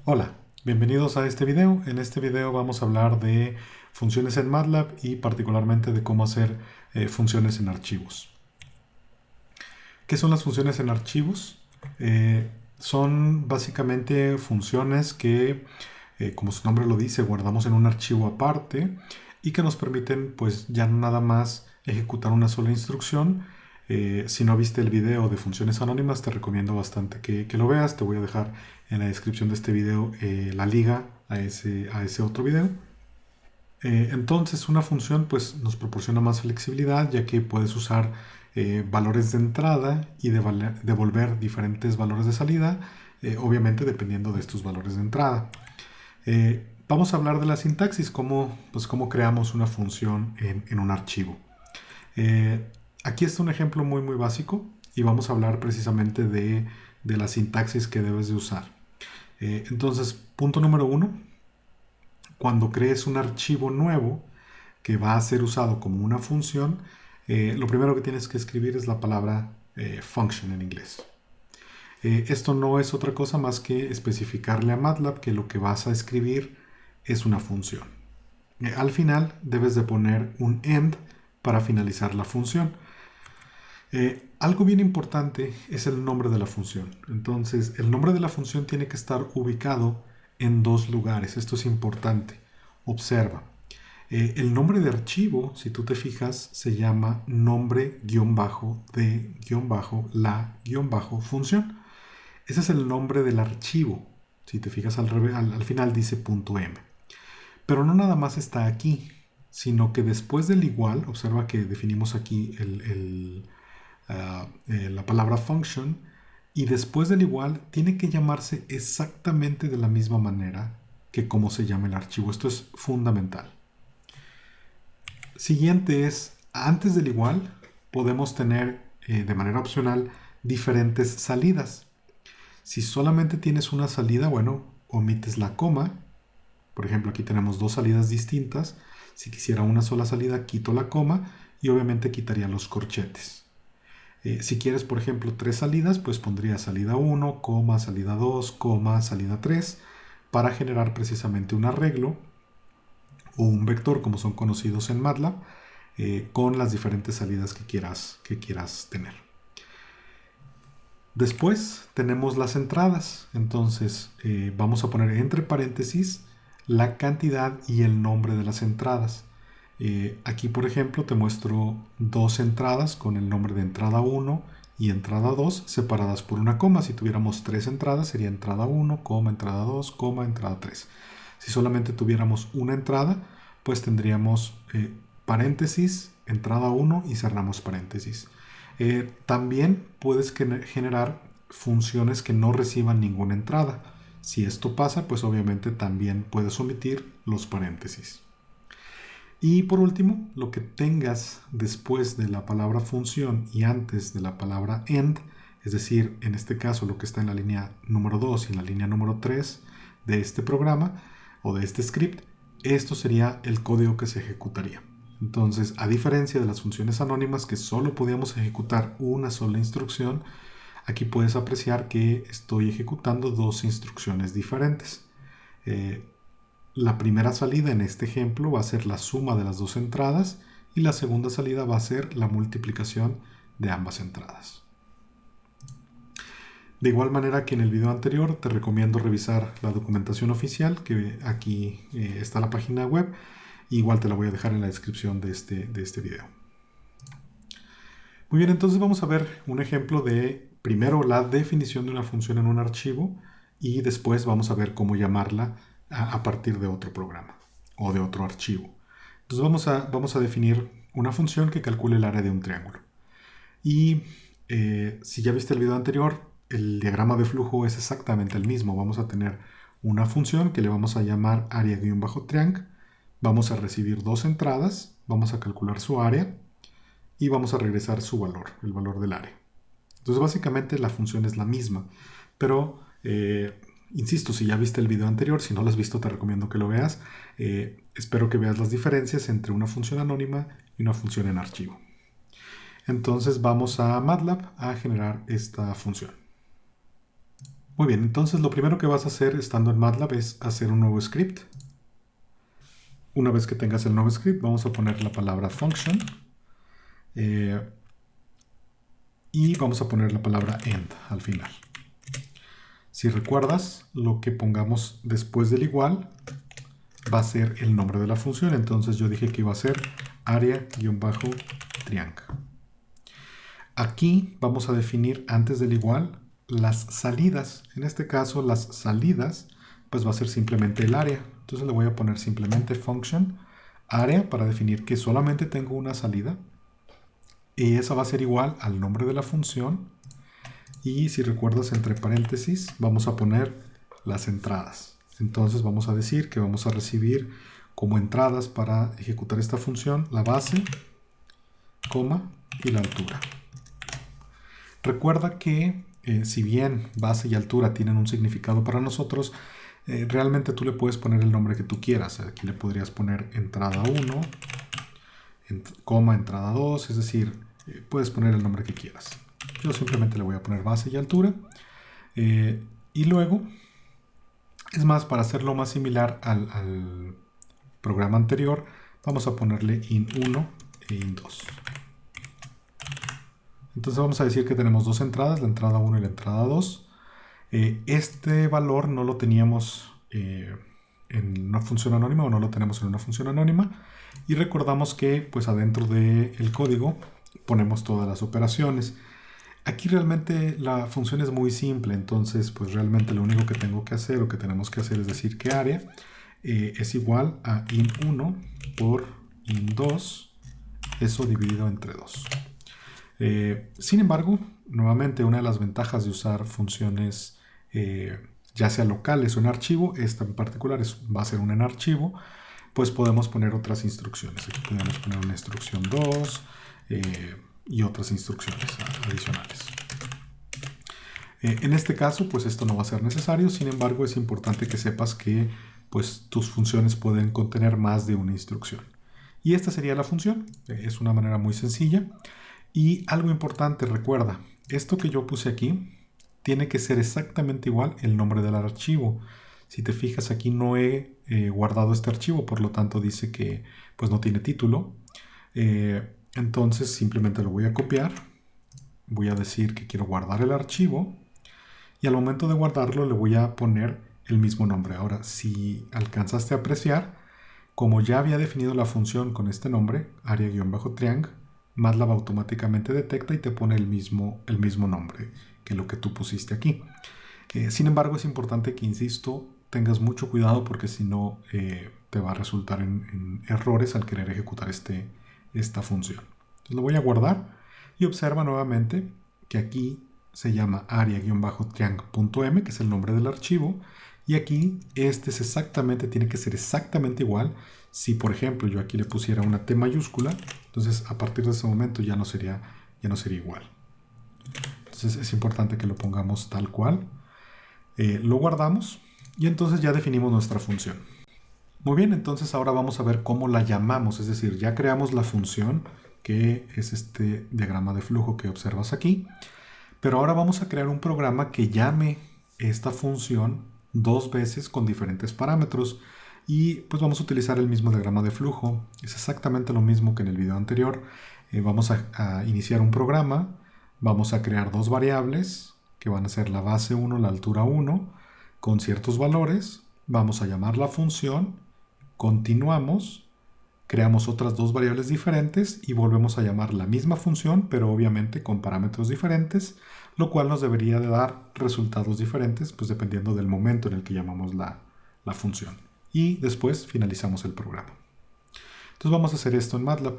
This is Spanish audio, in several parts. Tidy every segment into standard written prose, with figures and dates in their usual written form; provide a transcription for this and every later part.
Hola, bienvenidos a este video. En este video vamos a hablar de funciones en MATLAB y particularmente de cómo hacer funciones en archivos. ¿Qué son las funciones en archivos? Son básicamente funciones que, como su nombre lo dice, guardamos en un archivo aparte y que nos permiten pues ya no nada más ejecutar una sola instrucción. Si no viste el video de funciones anónimas, te recomiendo bastante que lo veas. Te voy a dejar en la descripción de este video la liga a ese otro video. Entonces una función pues nos proporciona más flexibilidad, ya que puedes usar valores de entrada y devolver diferentes valores de salida, obviamente dependiendo de estos valores de entrada. Vamos a hablar de la sintaxis, cómo creamos una función en un archivo. Aquí está un ejemplo muy básico y vamos a hablar precisamente de la sintaxis que debes de usar. Entonces, punto número 1, cuando crees un archivo nuevo que va a ser usado como una función, lo primero que tienes que escribir es la palabra function en inglés. Esto no es otra cosa más que especificarle a MATLAB que lo que vas a escribir es una función. Al final debes de poner un end para finalizar la función. Algo bien importante es el nombre de la función. Entonces, el nombre de la función tiene que estar ubicado en dos lugares. Esto es importante. Observa. El nombre de archivo, si tú te fijas, se llama nombre-de-la-función. Ese es el nombre del archivo. Si te fijas al final dice .m. Pero no nada más está aquí, sino que después del igual, observa que definimos aquí la palabra function, y después del igual tiene que llamarse exactamente de la misma manera que como se llama el archivo. Esto es fundamental. Siguiente es, antes del igual podemos tener de manera opcional diferentes salidas. Si solamente tienes una salida, bueno, omites la coma. Por ejemplo, aquí tenemos dos salidas distintas. Si quisiera una sola salida, quito la coma y obviamente quitaría los corchetes. Si quieres, por ejemplo, tres salidas, pues pondría salida 1, coma, salida 2, coma, salida 3, para generar precisamente un arreglo o un vector, como son conocidos en MATLAB, con las diferentes salidas que quieras tener. Después tenemos las entradas. Entonces vamos a poner entre paréntesis la cantidad y el nombre de las entradas. Aquí, por ejemplo, te muestro dos entradas con el nombre de entrada 1 y entrada 2 separadas por una coma. Si tuviéramos tres entradas, sería entrada 1, coma, entrada 2, coma, entrada 3. Si solamente tuviéramos una entrada, pues tendríamos paréntesis, entrada 1 y cerramos paréntesis. También puedes generar funciones que no reciban ninguna entrada. Si esto pasa, pues obviamente también puedes omitir los paréntesis. Y por último, lo que tengas después de la palabra función y antes de la palabra end, es decir, en este caso lo que está en la línea número 2 y en la línea número 3 de este programa o de este script, esto sería el código que se ejecutaría. Entonces, a diferencia de las funciones anónimas que solo podíamos ejecutar una sola instrucción, aquí puedes apreciar que estoy ejecutando dos instrucciones diferentes. La primera salida en este ejemplo va a ser la suma de las dos entradas y la segunda salida va a ser la multiplicación de ambas entradas. De igual manera que en el video anterior, te recomiendo revisar la documentación oficial, que aquí está la página web. Igual te la voy a dejar en la descripción de este video. Muy bien, entonces vamos a ver un ejemplo de, primero, la definición de una función en un archivo y después vamos a ver cómo llamarla a partir de otro programa o de otro archivo. Entonces vamos a definir una función que calcule el área de un triángulo. Y si ya viste el video anterior, el diagrama de flujo es exactamente el mismo. Vamos a tener una función que le vamos a llamar área-triang. Vamos a recibir dos entradas, vamos a calcular su área y vamos a regresar su valor, el valor del área. Entonces básicamente la función es la misma, pero insisto, si ya viste el video anterior, si no lo has visto te recomiendo que lo veas. Espero que veas las diferencias entre una función anónima y una función en archivo. Entonces vamos a MATLAB a generar esta función. Muy bien, entonces lo primero que vas a hacer estando en MATLAB es hacer un nuevo script. Una vez que tengas el nuevo script, vamos a poner la palabra function y vamos a poner la palabra end al final. Si recuerdas, lo que pongamos después del igual va a ser el nombre de la función. Entonces yo dije que iba a ser area-triang. Aquí vamos a definir antes del igual las salidas. En este caso las salidas pues va a ser simplemente el área. Entonces le voy a poner simplemente function área para definir que solamente tengo una salida. Y esa va a ser igual al nombre de la función. Y si recuerdas, entre paréntesis vamos a poner las entradas. Entonces vamos a decir que vamos a recibir como entradas para ejecutar esta función la base, coma y la altura. Recuerda que si bien base y altura tienen un significado para nosotros, realmente tú le puedes poner el nombre que tú quieras. Aquí le podrías poner entrada 1, coma entrada 2, es decir, puedes poner el nombre que quieras. Yo simplemente le voy a poner base y altura. Y luego, es más, para hacerlo más similar al programa anterior, vamos a ponerle in1 e in2. Entonces vamos a decir que tenemos dos entradas, la entrada 1 y la entrada 2. Este valor no lo teníamos en una función anónima o no lo tenemos en una función anónima. Y recordamos que pues adentro del código ponemos todas las operaciones. Aquí realmente la función es muy simple, entonces pues realmente lo único que tengo que hacer o que tenemos que hacer es decir que área es igual a in1 por in2, eso dividido entre 2. Sin embargo, nuevamente una de las ventajas de usar funciones ya sea locales o en archivo, esta en particular va a ser una en archivo, pues podemos poner otras instrucciones. Aquí podemos poner una instrucción 2 y otras instrucciones adicionales. En este caso, pues esto no va a ser necesario, sin embargo es importante que sepas que pues, tus funciones pueden contener más de una instrucción. Y esta sería la función, es una manera muy sencilla. Y algo importante, recuerda, esto que yo puse aquí tiene que ser exactamente igual el nombre del archivo. Si te fijas, aquí no he guardado este archivo, por lo tanto dice que pues no tiene título. Entonces simplemente lo voy a copiar, voy a decir que quiero guardar el archivo y al momento de guardarlo le voy a poner el mismo nombre. Ahora, si alcanzaste a apreciar, como ya había definido la función con este nombre, area-triang, MATLAB automáticamente detecta y te pone el mismo nombre que lo que tú pusiste aquí. Sin embargo, es importante que, insisto, tengas mucho cuidado porque si no te va a resultar en errores al querer ejecutar esta función. Entonces lo voy a guardar y observa nuevamente que aquí se llama area-triang.m, que es el nombre del archivo, y aquí tiene que ser exactamente igual. Si por ejemplo yo aquí le pusiera una T mayúscula, entonces a partir de ese momento ya no sería igual. Entonces es importante que lo pongamos tal cual. Lo guardamos y entonces ya definimos nuestra función. Muy bien, entonces ahora vamos a ver cómo la llamamos, es decir, ya creamos la función que es este diagrama de flujo que observas aquí, pero ahora vamos a crear un programa que llame esta función dos veces con diferentes parámetros y pues vamos a utilizar el mismo diagrama de flujo. Es exactamente lo mismo que en el video anterior. Vamos a iniciar un programa, vamos a crear dos variables que van a ser la base 1, la altura 1 con ciertos valores, vamos a llamar la función, continuamos, creamos otras dos variables diferentes y volvemos a llamar la misma función, pero obviamente con parámetros diferentes, lo cual nos debería de dar resultados diferentes, pues dependiendo del momento en el que llamamos la función. Y después finalizamos el programa. Entonces vamos a hacer esto en MATLAB.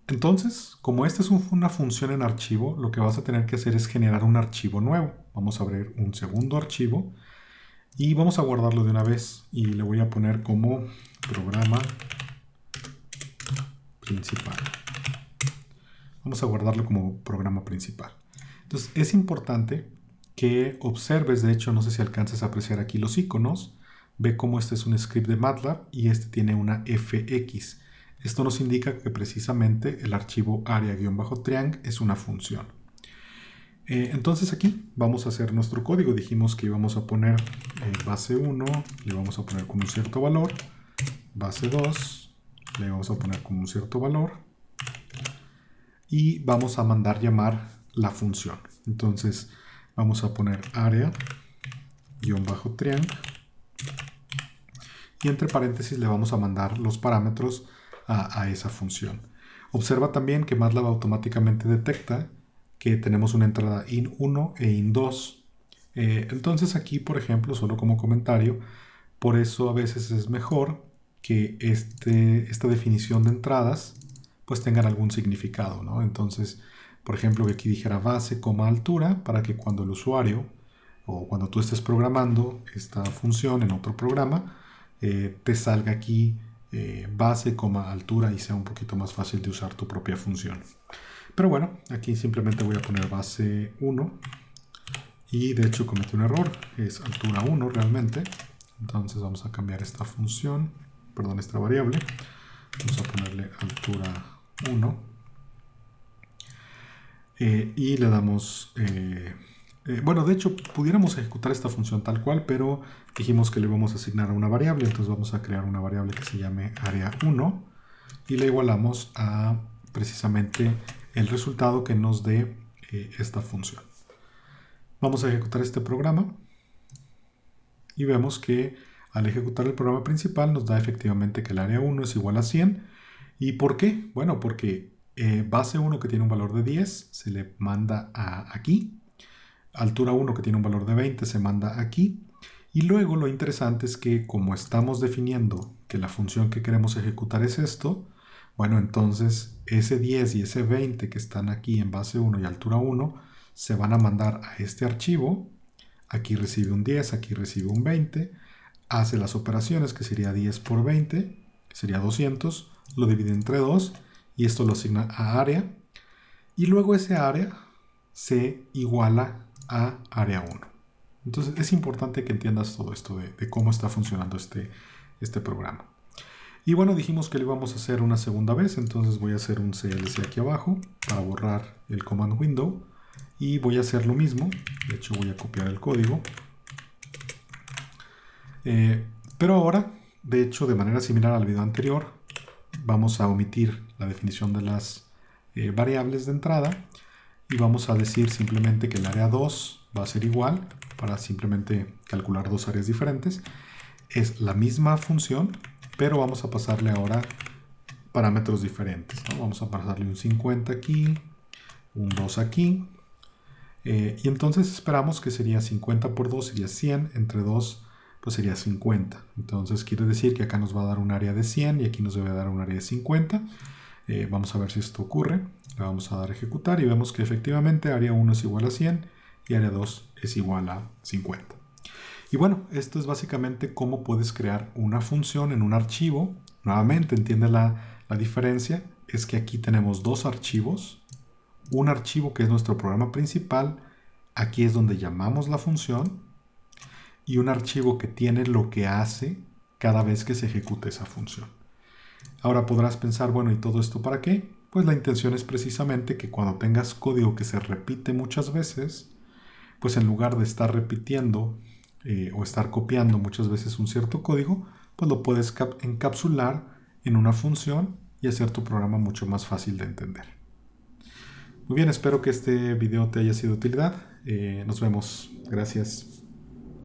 Entonces, como esta es una función en archivo, lo que vas a tener que hacer es generar un archivo nuevo. Vamos a abrir un segundo archivo y vamos a guardarlo de una vez y le voy a poner como programa principal. Vamos a guardarlo como programa principal. Entonces es importante que observes, de hecho no sé si alcanzas a apreciar aquí los iconos, ve cómo este es un script de MATLAB y este tiene una fx. Esto nos indica que precisamente el archivo area-triang es una función. Entonces aquí vamos a hacer nuestro código. Dijimos que íbamos a poner base 1, le vamos a poner con un cierto valor, base 2, le vamos a poner con un cierto valor y vamos a mandar llamar la función. Entonces vamos a poner area-triang y entre paréntesis le vamos a mandar los parámetros a esa función. Observa también que MATLAB automáticamente detecta que tenemos una entrada in1 e in2. Entonces aquí, por ejemplo, solo como comentario, por eso a veces es mejor que esta definición de entradas pues tengan algún significado, ¿no? Entonces, por ejemplo, que aquí dijera base, altura, para que cuando el usuario o cuando tú estés programando esta función en otro programa, te salga aquí base, altura y sea un poquito más fácil de usar tu propia función. Pero bueno, aquí simplemente voy a poner base 1 y de hecho cometí un error, es altura 1 realmente. Entonces vamos a cambiar esta función, perdón, esta variable. Vamos a ponerle altura 1 y le damos... bueno, de hecho pudiéramos ejecutar esta función tal cual, pero dijimos que le vamos a asignar a una variable, entonces vamos a crear una variable que se llame area1 y le igualamos a precisamente el resultado que nos dé esta función. Vamos a ejecutar este programa y vemos que al ejecutar el programa principal nos da efectivamente que el área 1 es igual a 100. ¿Y por qué? Bueno, porque base 1 que tiene un valor de 10 se le manda aquí, altura 1 que tiene un valor de 20 se manda aquí, y luego lo interesante es que como estamos definiendo que la función que queremos ejecutar es esto, bueno, entonces ese 10 y ese 20 que están aquí en base 1 y altura 1 se van a mandar a este archivo. Aquí recibe un 10, aquí recibe un 20, hace las operaciones que sería 10 por 20, que sería 200, lo divide entre 2 y esto lo asigna a área y luego ese área se iguala a área 1. Entonces es importante que entiendas todo esto de cómo está funcionando este programa. Y bueno, dijimos que lo íbamos a hacer una segunda vez, entonces voy a hacer un CLC aquí abajo para borrar el command window y voy a hacer lo mismo. De hecho voy a copiar el código. Pero ahora, de hecho, de manera similar al video anterior, vamos a omitir la definición de las variables de entrada y vamos a decir simplemente que el área 2 va a ser igual para simplemente calcular dos áreas diferentes. Es la misma función, pero vamos a pasarle ahora parámetros diferentes, ¿no? Vamos a pasarle un 50 aquí, un 2 aquí, y entonces esperamos que sería 50 por 2 sería 100, entre 2 pues sería 50. Entonces quiere decir que acá nos va a dar un área de 100 y aquí nos debe dar un área de 50. Vamos a ver si esto ocurre. Le vamos a dar a ejecutar y vemos que efectivamente área 1 es igual a 100 y área 2 es igual a 50. Y bueno, esto es básicamente cómo puedes crear una función en un archivo. Nuevamente, entiende la diferencia. Es que aquí tenemos dos archivos. Un archivo que es nuestro programa principal. Aquí es donde llamamos la función. Y un archivo que tiene lo que hace cada vez que se ejecute esa función. Ahora podrás pensar, bueno, ¿y todo esto para qué? Pues la intención es precisamente que cuando tengas código que se repite muchas veces, pues en lugar de estar repitiendo o estar copiando muchas veces un cierto código, pues lo puedes encapsular en una función y hacer tu programa mucho más fácil de entender. Muy bien, espero que este video te haya sido de utilidad. Nos vemos. Gracias.